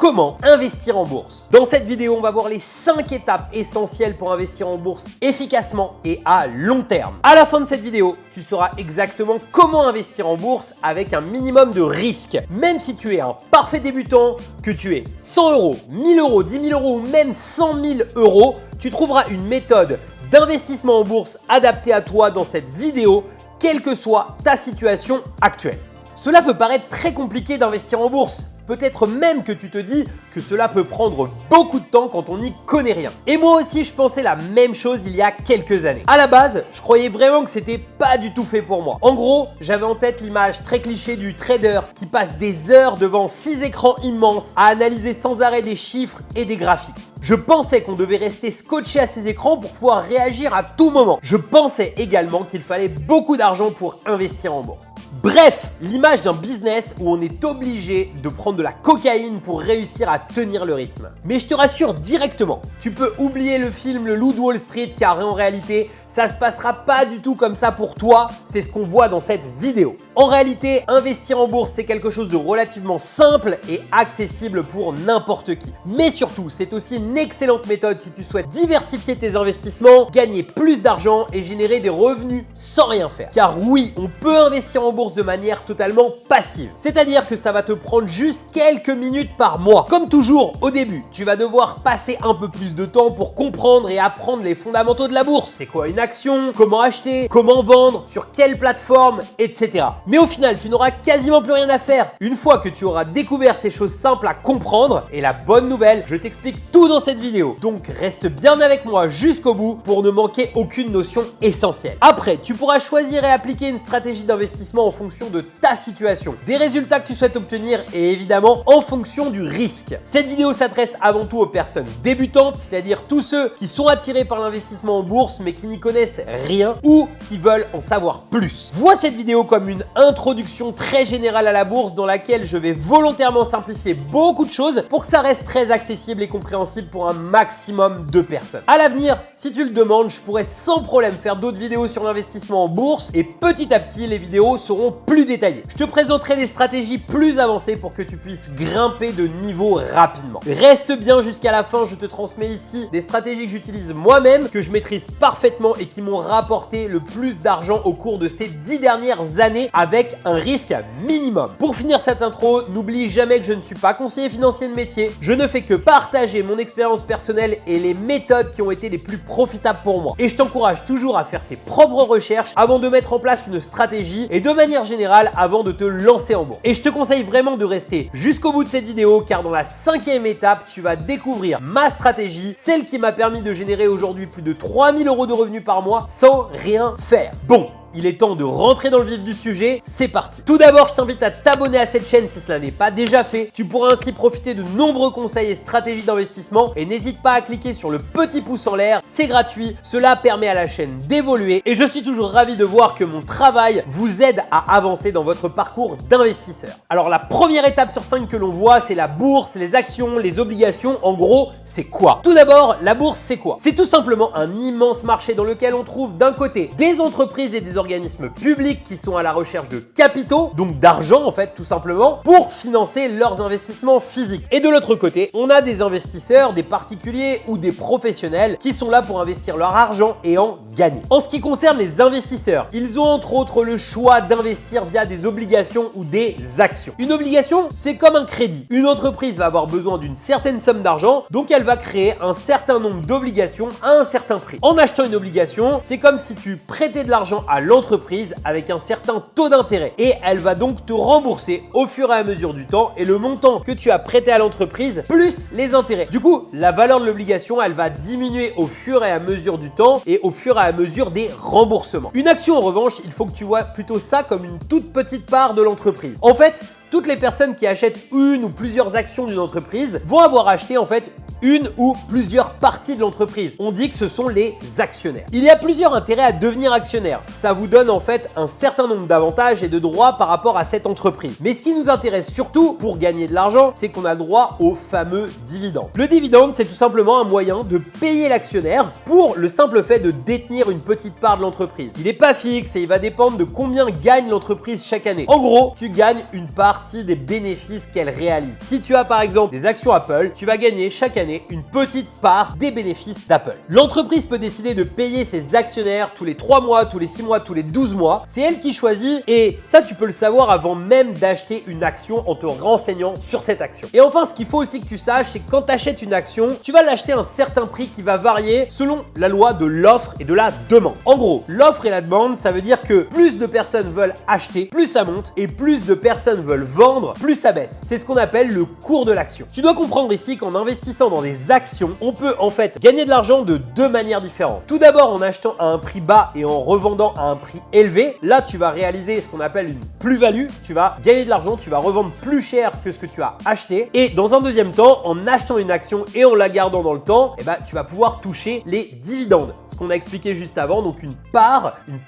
comment investir en bourse. Dans cette vidéo, on va voir les 5 étapes essentielles pour investir en bourse efficacement et à long terme. À la fin de cette vidéo, tu sauras exactement comment investir en bourse avec un minimum de risque. Même si tu es un parfait débutant, que tu aies 100 euros, 1000 euros, 10 000 euros ou même 100 000 euros, tu trouveras une méthode d'investissement en bourse adaptée à toi dans cette vidéo, quelle que soit ta situation actuelle. Cela peut paraître très compliqué d'investir en bourse. Peut-être même que tu te dis que cela peut prendre beaucoup de temps quand on n'y connaît rien. Et moi aussi, je pensais la même chose il y a quelques années. À la base, je croyais vraiment que c'était pas du tout fait pour moi. En gros, j'avais en tête l'image très cliché du trader qui passe des heures devant 6 écrans immenses à analyser sans arrêt des chiffres et des graphiques. Je pensais qu'on devait rester scotché à ces écrans pour pouvoir réagir à tout moment. Je pensais également qu'il fallait beaucoup d'argent pour investir en bourse. Bref, l'image d'un business où on est obligé de prendre de la cocaïne pour réussir à tenir le rythme. Mais je te rassure directement, tu peux oublier le film Le Loup de Wall Street car en réalité, ça se passera pas du tout comme ça pour toi, c'est ce qu'on voit dans cette vidéo. En réalité, investir en bourse, c'est quelque chose de relativement simple et accessible pour n'importe qui. Mais surtout, c'est aussi une excellente méthode si tu souhaites diversifier tes investissements, gagner plus d'argent et générer des revenus sans rien faire. Car oui, on peut investir en bourse de manière totalement passive. C'est-à-dire que ça va te prendre juste quelques minutes par mois. Comme toujours, au début, tu vas devoir passer un peu plus de temps pour comprendre et apprendre les fondamentaux de la bourse. C'est quoi une action? Comment acheter? Comment vendre? Sur quelle plateforme? Etc. Mais au final, tu n'auras quasiment plus rien à faire. Une fois que tu auras découvert ces choses simples à comprendre, et la bonne nouvelle, je t'explique tout dans cette vidéo. Donc reste bien avec moi jusqu'au bout pour ne manquer aucune notion essentielle. Après, tu pourras choisir et appliquer une stratégie d'investissement en fonction de ta situation, des résultats que tu souhaites obtenir et évidemment en fonction du risque. Cette vidéo s'adresse avant tout aux personnes débutantes, c'est-à-dire tous ceux qui sont attirés par l'investissement en bourse mais qui n'y connaissent rien ou qui veulent en savoir plus. Vois cette vidéo comme une introduction très générale à la bourse dans laquelle je vais volontairement simplifier beaucoup de choses pour que ça reste très accessible et compréhensible pour un maximum de personnes. À l'avenir, si tu le demandes, je pourrais sans problème faire d'autres vidéos sur l'investissement en bourse et petit à petit, les vidéos seront plus détaillées. Je te présenterai des stratégies plus avancées pour que tu puisses grimper de niveau rapidement. Reste bien jusqu'à la fin, je te transmets ici des stratégies que j'utilise moi-même, que je maîtrise parfaitement et qui m'ont rapporté le plus d'argent au cours de ces 10 dernières années avec un risque minimum. Pour finir cette intro, n'oublie jamais que je ne suis pas conseiller financier de métier. Je ne fais que partager mon expérience personnelle et les méthodes qui ont été les plus profitables pour moi. Et je t'encourage toujours à faire tes propres recherches avant de mettre en place une stratégie et de manière générale avant de te lancer en bourse. Et je te conseille vraiment de rester jusqu'au bout de cette vidéo car dans la 5e étape, tu vas découvrir ma stratégie, celle qui m'a permis de générer aujourd'hui plus de 3000 euros de revenus par mois sans rien faire. Bon, il est temps de rentrer dans le vif du sujet, c'est parti. Tout d'abord, je t'invite à t'abonner à cette chaîne si cela n'est pas déjà fait. Tu pourras ainsi profiter de nombreux conseils et stratégies d'investissement et n'hésite pas à cliquer sur le petit pouce en l'air, c'est gratuit, cela permet à la chaîne d'évoluer et je suis toujours ravi de voir que mon travail vous aide à avancer dans votre parcours d'investisseur. Alors la première étape sur 5 que l'on voit, c'est la bourse, les actions, les obligations. En gros, c'est quoi? Tout d'abord, la bourse, c'est quoi? C'est tout simplement un immense marché dans lequel on trouve d'un côté des entreprises et des organismes publics qui sont à la recherche de capitaux, donc d'argent en fait tout simplement, pour financer leurs investissements physiques. Et de l'autre côté, on a des investisseurs, des particuliers ou des professionnels qui sont là pour investir leur argent et en gagner. En ce qui concerne les investisseurs, ils ont entre autres le choix d'investir via des obligations ou des actions. Une obligation, c'est comme un crédit. Une entreprise va avoir besoin d'une certaine somme d'argent, donc elle va créer un certain nombre d'obligations à un certain prix. En achetant une obligation, c'est comme si tu prêtais de l'argent à l'entreprise avec un certain taux d'intérêt et elle va donc te rembourser au fur et à mesure du temps et le montant que tu as prêté à l'entreprise plus les intérêts. Du coup, la valeur de l'obligation, elle va diminuer au fur et à mesure du temps et au fur et à mesure des remboursements. Une action en revanche, il faut que tu vois plutôt ça comme une toute petite part de l'entreprise. En fait, toutes les personnes qui achètent une ou plusieurs actions d'une entreprise vont avoir acheté en fait une ou plusieurs parties de l'entreprise. On dit que ce sont les actionnaires. Il y a plusieurs intérêts à devenir actionnaire. Ça vous donne en fait un certain nombre d'avantages et de droits par rapport à cette entreprise. Mais ce qui nous intéresse surtout pour gagner de l'argent, c'est qu'on a le droit au fameux dividende. Le dividende, c'est tout simplement un moyen de payer l'actionnaire pour le simple fait de détenir une petite part de l'entreprise. Il n'est pas fixe et il va dépendre de combien gagne l'entreprise chaque année. En gros, tu gagnes une partie des bénéfices qu'elle réalise. Si tu as par exemple des actions Apple, tu vas gagner chaque année une petite part des bénéfices d'Apple. L'entreprise peut décider de payer ses actionnaires tous les 3 mois, tous les 6 mois, tous les 12 mois. C'est elle qui choisit et ça, tu peux le savoir avant même d'acheter une action en te renseignant sur cette action. Et enfin, ce qu'il faut aussi que tu saches, c'est que quand tu achètes une action, tu vas l'acheter à un certain prix qui va varier selon la loi de l'offre et de la demande. En gros, l'offre et la demande, ça veut dire que plus de personnes veulent acheter, plus ça monte et plus de personnes veulent vendre, plus ça baisse. C'est ce qu'on appelle le cours de l'action. Tu dois comprendre ici qu'en investissant dans des actions, on peut en fait gagner de l'argent de deux manières différentes. Tout d'abord en achetant à un prix bas et en revendant à un prix élevé. Là, tu vas réaliser ce qu'on appelle une plus-value. Tu vas gagner de l'argent, tu vas revendre plus cher que ce que tu as acheté. Et dans un deuxième temps, en achetant une action et en la gardant dans le temps, tu vas pouvoir toucher les dividendes. Ce qu'on a expliqué juste avant, donc une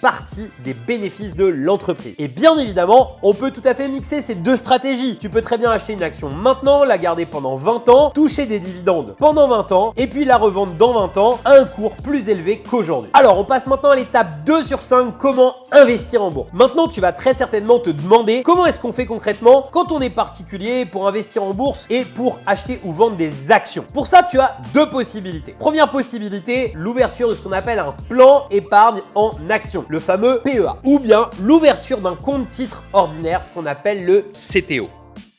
partie des bénéfices de l'entreprise. Et bien évidemment, on peut tout à fait mixer ces deux stratégies. Tu peux très bien acheter une action maintenant, la garder pendant 20 ans, toucher des dividendes pendant 20 ans et puis la revendre dans 20 ans à un cours plus élevé qu'aujourd'hui. Alors, on passe maintenant à l'étape 2 sur 5, comment investir en bourse. Maintenant, tu vas très certainement te demander comment est-ce qu'on fait concrètement quand on est particulier pour investir en bourse et pour acheter ou vendre des actions. Pour ça, tu as deux possibilités. Première possibilité, l'ouverture de ce qu'on appelle un plan épargne en action, le fameux PEA, ou bien l'ouverture d'un compte titre ordinaire, ce qu'on appelle le CTO.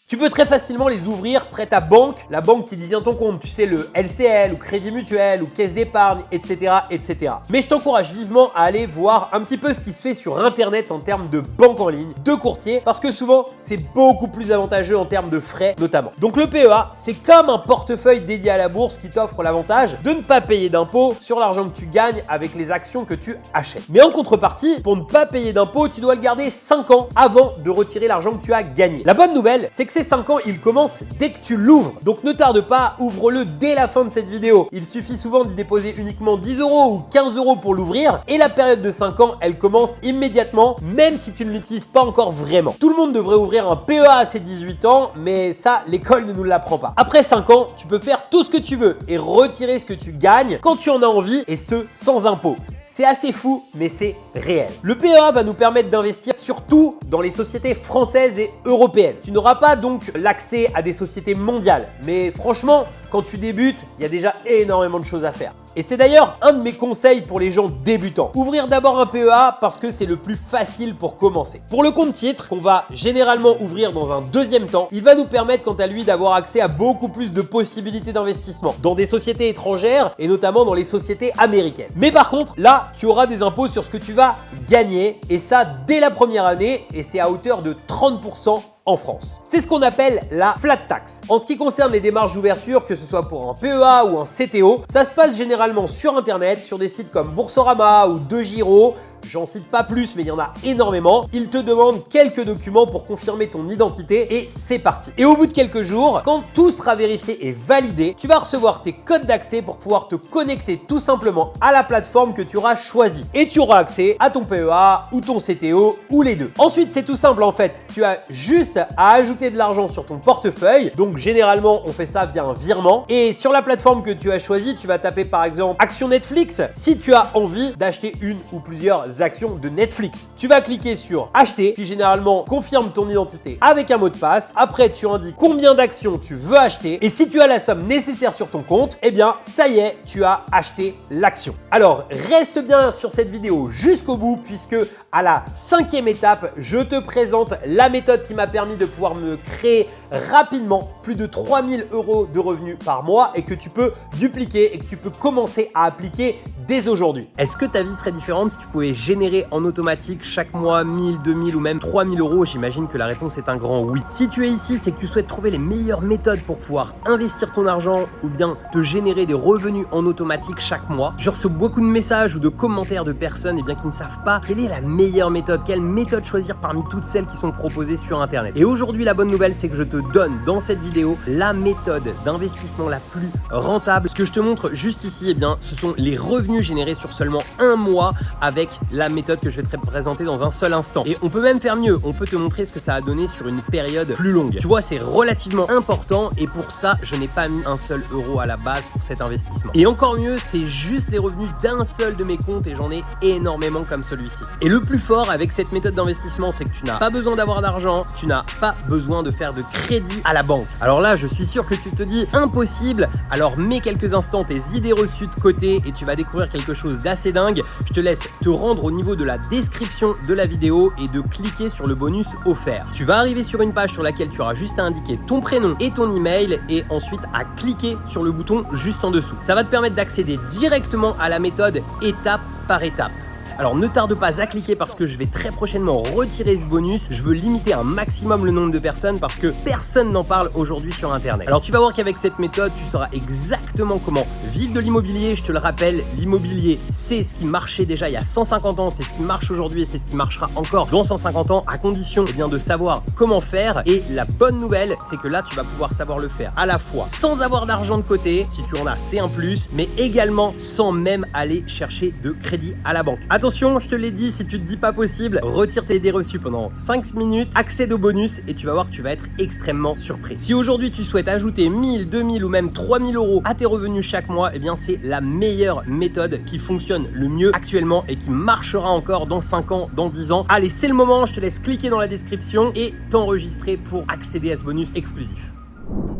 Tu peux très facilement les ouvrir près ta banque, la banque qui détient ton compte, tu sais, le LCL ou Crédit Mutuel ou Caisse d'épargne, etc., etc. Mais je t'encourage vivement à aller voir un petit peu ce qui se fait sur Internet en termes de banque en ligne, de courtier, parce que souvent, c'est beaucoup plus avantageux en termes de frais notamment. Donc le PEA, c'est comme un portefeuille dédié à la bourse qui t'offre l'avantage de ne pas payer d'impôts sur l'argent que tu gagnes avec les actions que tu achètes. Mais en contrepartie, pour ne pas payer d'impôts, tu dois le garder 5 ans avant de retirer l'argent que tu as gagné. La bonne nouvelle, c'est que ces 5 ans, ils commencent dès que tu l'ouvres. Donc ne tarde pas, ouvre-le dès la fin de cette vidéo. Il suffit souvent d'y déposer uniquement 10 € ou 15 € pour l'ouvrir et la période de 5 ans, elle commence immédiatement, même si tu ne l'utilises pas encore vraiment. Tout le monde devrait ouvrir un PEA à ses 18 ans, mais ça, l'école ne nous l'apprend pas. Après 5 ans, tu peux faire tout ce que tu veux et retirer ce que tu gagnes quand tu en as envie et ce, sans impôt. C'est assez fou, mais c'est réel. Le PEA va nous permettre d'investir surtout dans les sociétés françaises et européennes. Tu n'auras pas donc l'accès à des sociétés mondiales. Mais franchement, quand tu débutes, il y a déjà énormément de choses à faire. Et c'est d'ailleurs un de mes conseils pour les gens débutants. Ouvrir d'abord un PEA parce que c'est le plus facile pour commencer. Pour le compte titre, qu'on va généralement ouvrir dans un deuxième temps, il va nous permettre quant à lui d'avoir accès à beaucoup plus de possibilités d'investissement dans des sociétés étrangères et notamment dans les sociétés américaines. Mais par contre, là, tu auras des impôts sur ce que tu vas gagner et ça dès la première année et c'est à hauteur de 30% en France. C'est ce qu'on appelle la flat tax. En ce qui concerne les démarches d'ouverture, que ce soit pour un PEA ou un CTO, ça se passe généralement sur Internet, sur des sites comme Boursorama ou DeGiro. J'en cite pas plus, mais il y en a énormément. Ils te demandent quelques documents pour confirmer ton identité et c'est parti. Et au bout de quelques jours, quand tout sera vérifié et validé, tu vas recevoir tes codes d'accès pour pouvoir te connecter tout simplement à la plateforme que tu auras choisie. Et tu auras accès à ton PEA ou ton CTO ou les deux. Ensuite, c'est tout simple en fait. Tu as juste à ajouter de l'argent sur ton portefeuille. Donc généralement, on fait ça via un virement. Et sur la plateforme que tu as choisie, tu vas taper par exemple Action Netflix si tu as envie d'acheter une ou plusieurs actions de Netflix. Tu vas cliquer sur acheter, puis généralement confirme ton identité avec un mot de passe. Après, tu indiques combien d'actions tu veux acheter et si tu as la somme nécessaire sur ton compte, eh bien ça y est, tu as acheté l'action. Alors reste bien sur cette vidéo jusqu'au bout puisque à la 5e étape, je te présente la méthode qui m'a permis de pouvoir me créer rapidement plus de 3000 € de revenus par mois et que tu peux dupliquer et que tu peux commencer à appliquer dès aujourd'hui. Est-ce que ta vie serait différente si tu pouvais générer en automatique chaque mois 1000, 2000 ou même 3000 euros? J'imagine que la réponse est un grand oui. Si tu es ici, c'est que tu souhaites trouver les meilleures méthodes pour pouvoir investir ton argent ou bien te générer des revenus en automatique chaque mois. Je reçois beaucoup de messages ou de commentaires de personnes qui ne savent pas quelle est la meilleure méthode, quelle méthode choisir parmi toutes celles qui sont proposées sur internet. Et aujourd'hui, la bonne nouvelle, c'est que je te donne dans cette vidéo la méthode d'investissement la plus rentable. Ce que je te montre juste ici, ce sont les revenus générés sur seulement un mois avec la méthode que je vais te présenter dans un seul instant. Et on peut même faire mieux, on peut te montrer ce que ça a donné sur une période plus longue. Tu vois, c'est relativement important et pour ça, je n'ai pas mis un seul euro à la base pour cet investissement. Et encore mieux, c'est juste les revenus d'un seul de mes comptes et j'en ai énormément comme celui-ci. Et le plus fort avec cette méthode d'investissement, c'est que tu n'as pas besoin d'avoir d'argent, tu n'as pas besoin de faire de crédit à la banque. Alors là, je suis sûr que tu te dis impossible, alors mets quelques instants tes idées reçues de côté et tu vas découvrir quelque chose d'assez dingue. Je te laisse te rendre au niveau de la description de la vidéo et de cliquer sur le bonus offert. Tu vas arriver sur une page sur laquelle tu auras juste à indiquer ton prénom et ton email et ensuite à cliquer sur le bouton juste en dessous. Ça va te permettre d'accéder directement à la méthode étape par étape. Alors ne tarde pas à cliquer parce que je vais très prochainement retirer ce bonus. Je veux limiter un maximum le nombre de personnes parce que personne n'en parle aujourd'hui sur internet. Alors tu vas voir qu'avec cette méthode, tu sauras exactement comment vivre de l'immobilier. Je te le rappelle, l'immobilier, c'est ce qui marchait déjà il y a 150 ans, c'est ce qui marche aujourd'hui et c'est ce qui marchera encore dans 150 ans à condition de savoir comment faire. Et la bonne nouvelle, c'est que là, tu vas pouvoir savoir le faire à la fois sans avoir d'argent de côté, si tu en as, c'est un plus, mais également sans même aller chercher de crédit à la banque. Attention, je te l'ai dit, si tu te dis pas possible, retire tes idées reçues pendant 5 minutes, accède au bonus et tu vas voir que tu vas être extrêmement surpris. Si aujourd'hui tu souhaites ajouter 1000, 2000 ou même 3000 euros à tes revenus chaque mois, c'est la meilleure méthode qui fonctionne le mieux actuellement et qui marchera encore dans 5 ans, dans 10 ans. Allez, c'est le moment, je te laisse cliquer dans la description et t'enregistrer pour accéder à ce bonus exclusif.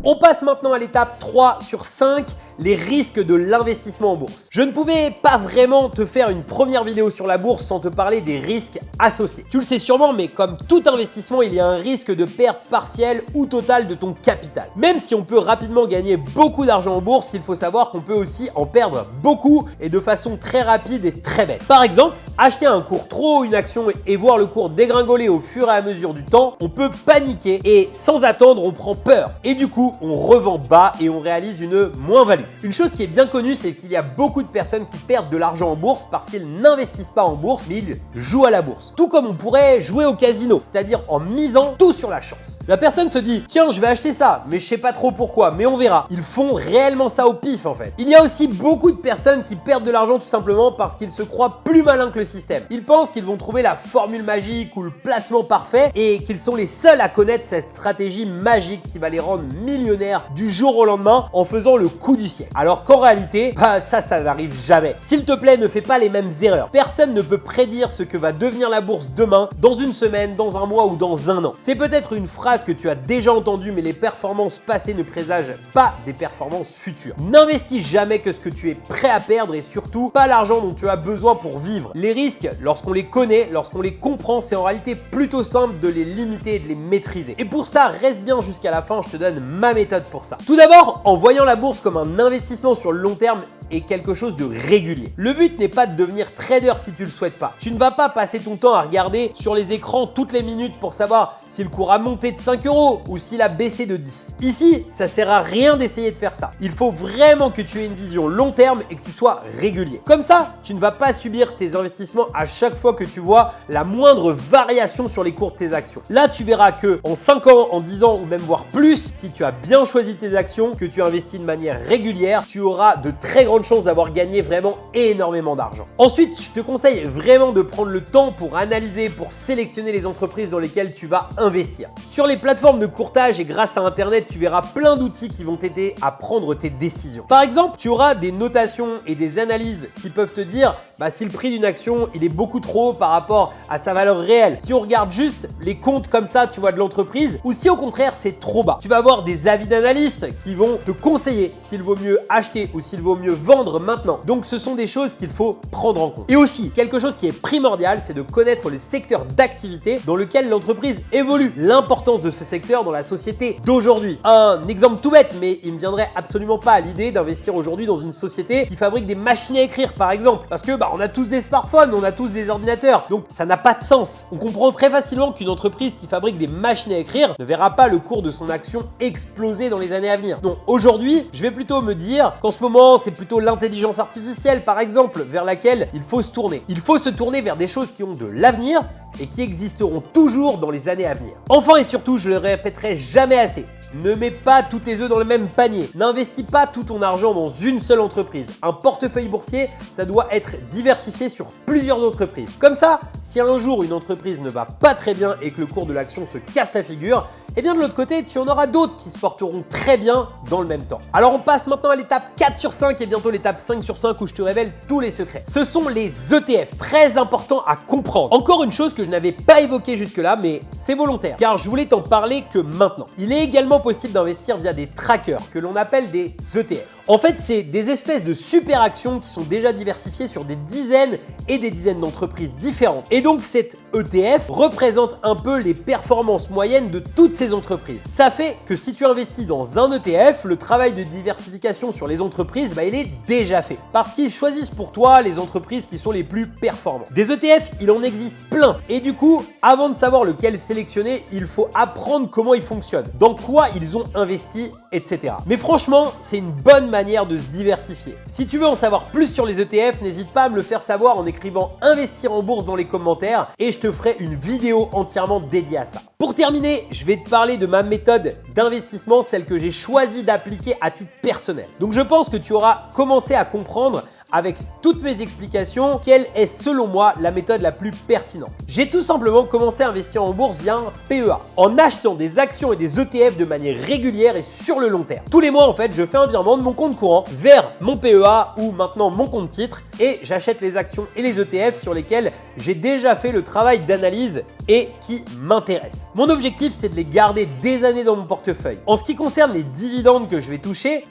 On passe maintenant à l'étape 3 sur 5, les risques de l'investissement en bourse. Je ne pouvais pas vraiment te faire une première vidéo sur la bourse sans te parler des risques associés. Tu le sais sûrement, mais comme tout investissement, il y a un risque de perte partielle ou totale de ton capital. Même si on peut rapidement gagner beaucoup d'argent en bourse, il faut savoir qu'on peut aussi en perdre beaucoup et de façon très rapide et très bête. Par exemple, acheter un cours trop haut une action et voir le cours dégringoler au fur et à mesure du temps, on peut paniquer et sans attendre, on prend peur. Et du coup, on revend bas et on réalise une moins-value. Une chose qui est bien connue, c'est qu'il y a beaucoup de personnes qui perdent de l'argent en bourse parce qu'ils n'investissent pas en bourse, mais ils jouent à la bourse. Tout comme on pourrait jouer au casino, c'est-à-dire en misant tout sur la chance. La personne se dit, tiens, je vais acheter ça, mais je sais pas trop pourquoi, mais on verra. Ils font réellement ça au pif en fait. Il y a aussi beaucoup de personnes qui perdent de l'argent tout simplement parce qu'ils se croient plus malins que le système. Ils pensent qu'ils vont trouver la formule magique ou le placement parfait et qu'ils sont les seuls à connaître cette stratégie magique qui va les rendre millionnaires du jour au lendemain en faisant le coup du siècle. Alors qu'en réalité, ça n'arrive jamais. S'il te plaît, ne fais pas les mêmes erreurs. Personne ne peut prédire ce que va devenir la bourse demain, dans une semaine, dans un mois ou dans un an. C'est peut-être une phrase que tu as déjà entendue, mais les performances passées ne présagent pas des performances futures. N'investis jamais que ce que tu es prêt à perdre et surtout pas l'argent dont tu as besoin pour vivre. Les risques, lorsqu'on les connaît, lorsqu'on les comprend, c'est en réalité plutôt simple de les limiter et de les maîtriser. Et pour ça, reste bien jusqu'à la fin, je te donne ma méthode pour ça. Tout d'abord, en voyant la bourse comme un investissement sur le long terme et quelque chose de régulier. Le but n'est pas de devenir trader si tu le souhaites pas. Tu ne vas pas passer ton temps à regarder sur les écrans toutes les minutes pour savoir si le cours a monté de 5 € ou s'il a baissé de 10. Ici, ça sert à rien d'essayer de faire ça. Il faut vraiment que tu aies une vision long terme et que tu sois régulier. Comme ça, tu ne vas pas subir tes investissements à chaque fois que tu vois la moindre variation sur les cours de tes actions. Là, tu verras que en 5 ans, en 10 ans ou même voire plus, si tu as bien choisi tes actions, que tu investis de manière régulière, tu auras de très grandes chances d'avoir gagné vraiment énormément d'argent. Ensuite, je te conseille vraiment de prendre le temps pour analyser, pour sélectionner les entreprises dans lesquelles tu vas investir. Sur les plateformes de courtage et grâce à Internet, tu verras plein d'outils qui vont t'aider à prendre tes décisions. Par exemple, tu auras des notations et des analyses qui peuvent te dire si le prix d'une action il est beaucoup trop haut par rapport à sa valeur réelle. Si on regarde juste les comptes comme ça, tu vois, de l'entreprise, ou si au contraire c'est trop bas. Tu vas avoir des avis d'analystes qui vont te conseiller s'il vaut mieux acheter ou s'il vaut mieux vendre vendre maintenant. Donc ce sont des choses qu'il faut prendre en compte. Et aussi, quelque chose qui est primordial, c'est de connaître le secteur d'activité dans lequel l'entreprise évolue, l'importance de ce secteur dans la société d'aujourd'hui. Un exemple tout bête, mais il me viendrait absolument pas à l'idée d'investir aujourd'hui dans une société qui fabrique des machines à écrire par exemple, parce que on a tous des smartphones, on a tous des ordinateurs, donc ça n'a pas de sens. On comprend très facilement qu'une entreprise qui fabrique des machines à écrire ne verra pas le cours de son action exploser dans les années à venir. Non, aujourd'hui, je vais plutôt me dire qu'en ce moment, c'est plutôt l'intelligence artificielle par exemple vers laquelle il faut se tourner. Il faut se tourner vers des choses qui ont de l'avenir et qui existeront toujours dans les années à venir. Enfin et surtout, je le répéterai jamais assez, ne mets pas tous tes œufs dans le même panier. N'investis pas tout ton argent dans une seule entreprise. Un portefeuille boursier, ça doit être diversifié sur plusieurs entreprises. Comme ça, si un jour une entreprise ne va pas très bien et que le cours de l'action se casse la figure, et bien de l'autre côté, tu en auras d'autres qui se porteront très bien dans le même temps. Alors on passe maintenant à l'étape 4 sur 5 et bientôt l'étape 5 sur 5 où je te révèle tous les secrets. Ce sont les ETF, très important à comprendre. Encore une chose que je n'avais pas évoquée jusque-là, mais c'est volontaire, car je voulais t'en parler que maintenant. Il est également possible d'investir via des trackers que l'on appelle des ETF. En fait, c'est des espèces de super actions qui sont déjà diversifiées sur des dizaines et des dizaines d'entreprises différentes. Et donc cet ETF représente un peu les performances moyennes de toutes ces entreprises. Ça fait que si tu investis dans un ETF, le travail de diversification sur les entreprises, il est déjà fait. Parce qu'ils choisissent pour toi les entreprises qui sont les plus performantes. Des ETF, il en existe plein. Et du coup, avant de savoir lequel sélectionner, il faut apprendre comment ils fonctionnent, dans quoi ils ont investi, etc. Mais franchement, c'est une bonne manière de se diversifier. Si tu veux en savoir plus sur les ETF, n'hésite pas à me le faire savoir en écrivant investir en bourse dans les commentaires et je te ferai une vidéo entièrement dédiée à ça. Pour terminer, je vais te parler de ma méthode d'investissement, celle que j'ai choisi d'appliquer à titre personnel. Donc je pense que tu auras commencé à comprendre avec toutes mes explications, quelle est selon moi la méthode la plus pertinente. J'ai tout simplement commencé à investir en bourse via un PEA, en achetant des actions et des ETF de manière régulière et sur le long terme. Tous les mois en fait, je fais un virement de mon compte courant vers mon PEA ou maintenant mon compte titre et j'achète les actions et les ETF sur lesquels j'ai déjà fait le travail d'analyse et qui m'intéressent. Mon objectif, c'est de les garder des années dans mon portefeuille. En ce qui concerne les dividendes que je vais toucher,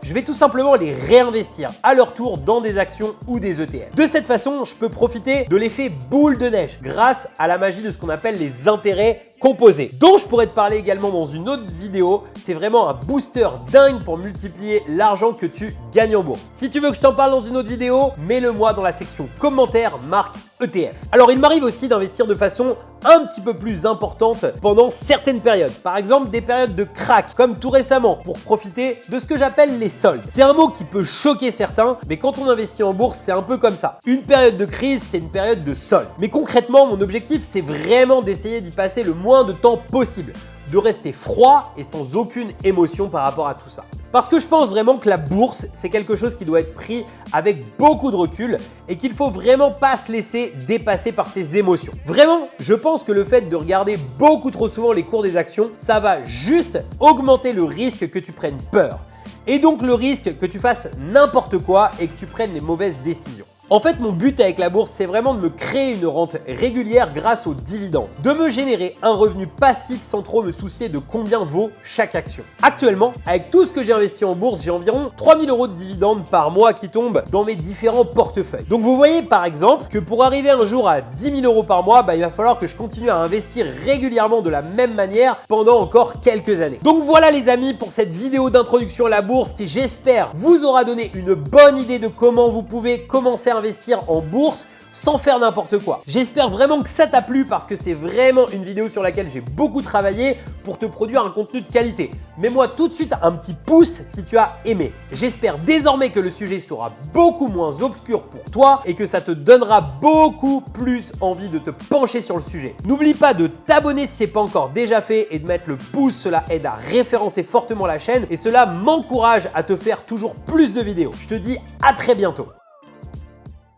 je vais tout simplement les réinvestir à leur tour dans des actions ou des ETF. De cette façon, je peux profiter de l'effet boule de neige grâce à la magie de ce qu'on appelle les intérêts composés, dont je pourrais te parler également dans une autre vidéo. C'est vraiment un booster dingue pour multiplier l'argent que tu gagnes en bourse. Si tu veux que je t'en parle dans une autre vidéo, mets-le moi dans la section commentaires marque ETF. Alors il m'arrive aussi d'investir de façon un petit peu plus importante pendant certaines périodes. Par exemple des périodes de crack comme tout récemment pour profiter de ce que j'appelle les soldes. C'est un mot qui peut choquer certains, mais quand on investit en bourse, c'est un peu comme ça. Une période de crise, c'est une période de soldes. Mais concrètement, mon objectif, c'est vraiment d'essayer d'y passer le moins de temps possible, de rester froid et sans aucune émotion par rapport à tout ça. Parce que je pense vraiment que la bourse, c'est quelque chose qui doit être pris avec beaucoup de recul et qu'il faut vraiment pas se laisser dépasser par ses émotions. Vraiment, je pense que le fait de regarder beaucoup trop souvent les cours des actions, ça va juste augmenter le risque que tu prennes peur. Et donc le risque que tu fasses n'importe quoi et que tu prennes les mauvaises décisions. En fait, mon but avec la bourse, c'est vraiment de me créer une rente régulière grâce aux dividendes, de me générer un revenu passif sans trop me soucier de combien vaut chaque action. Actuellement, avec tout ce que j'ai investi en bourse, j'ai environ 3 000 € de dividendes par mois qui tombent dans mes différents portefeuilles. Donc vous voyez par exemple que pour arriver un jour à 10 000 € par mois, il va falloir que je continue à investir régulièrement de la même manière pendant encore quelques années. Donc voilà les amis pour cette vidéo d'introduction à la bourse qui, j'espère, vous aura donné une bonne idée de comment vous pouvez commencer à investir en bourse sans faire n'importe quoi. J'espère vraiment que ça t'a plu parce que c'est vraiment une vidéo sur laquelle j'ai beaucoup travaillé pour te produire un contenu de qualité. Mets-moi tout de suite un petit pouce si tu as aimé. J'espère désormais que le sujet sera beaucoup moins obscur pour toi et que ça te donnera beaucoup plus envie de te pencher sur le sujet. N'oublie pas de t'abonner si ce n'est pas encore déjà fait et de mettre le pouce, cela aide à référencer fortement la chaîne et cela m'encourage à te faire toujours plus de vidéos. Je te dis à très bientôt.